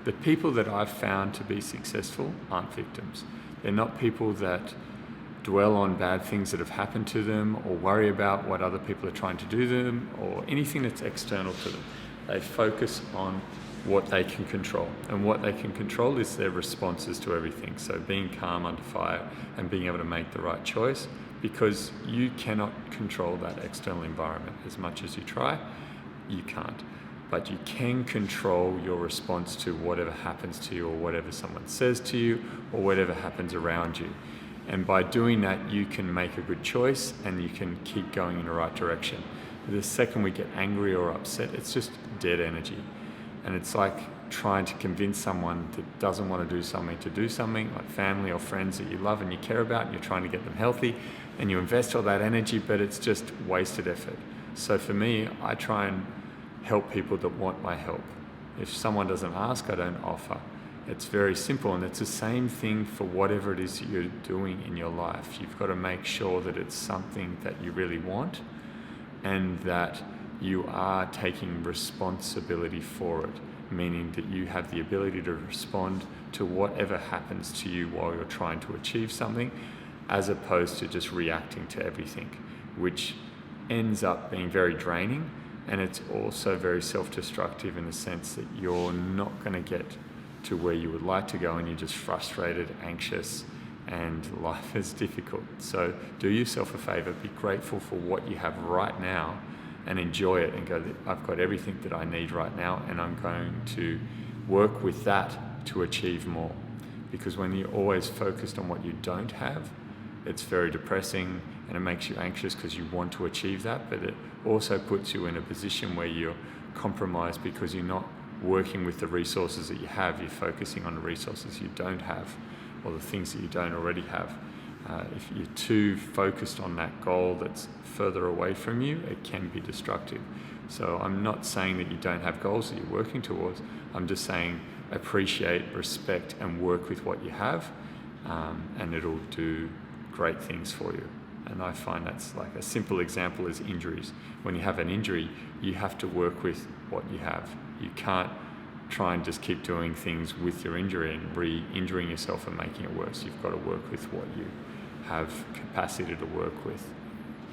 the people that I've found to be successful aren't victims. They're not people that dwell on bad things that have happened to them or worry about what other people are trying to do to them or anything that's external to them. They focus on what they can control, and what they can control is their responses to everything. So being calm under fire and being able to make the right choice, because you cannot control that external environment. As much as you try, you can't. But you can control your response to whatever happens to you or whatever someone says to you or whatever happens around you. And by doing that, you can make a good choice and you can keep going in the right direction. The second we get angry or upset, it's just dead energy. And it's like trying to convince someone that doesn't want to do something, like family or friends that you love and you care about, and you're trying to get them healthy, and you invest all that energy, but it's just wasted effort. So for me, I try and help people that want my help. If someone doesn't ask, I don't offer. It's very simple, and it's the same thing for whatever it is that you're doing in your life. You've got to make sure that it's something that you really want and that you are taking responsibility for it, meaning that you have the ability to respond to whatever happens to you while you're trying to achieve something, as opposed to just reacting to everything, which ends up being very draining, and it's also very self-destructive in the sense that you're not going to get to where you would like to go and you're just frustrated, anxious, and life is difficult. So do yourself a favor, be grateful for what you have right now and enjoy it and go, I've got everything that I need right now and I'm going to work with that to achieve more. Because when you're always focused on what you don't have, it's very depressing and it makes you anxious because you want to achieve that, but it also puts you in a position where you're compromised because you're not working with the resources that you have. You're focusing on the resources you don't have or the things that you don't already have. If you're too focused on that goal that's further away from you, it can be destructive. So I'm not saying that you don't have goals that you're working towards. I'm just saying appreciate, respect, and work with what you have, and it'll do great things for you. And I find that's like a simple example is injuries. When you have an injury, you have to work with what you have. You can't try and just keep doing things with your injury and re-injuring yourself and making it worse. You've got to work with what you have capacity to work with.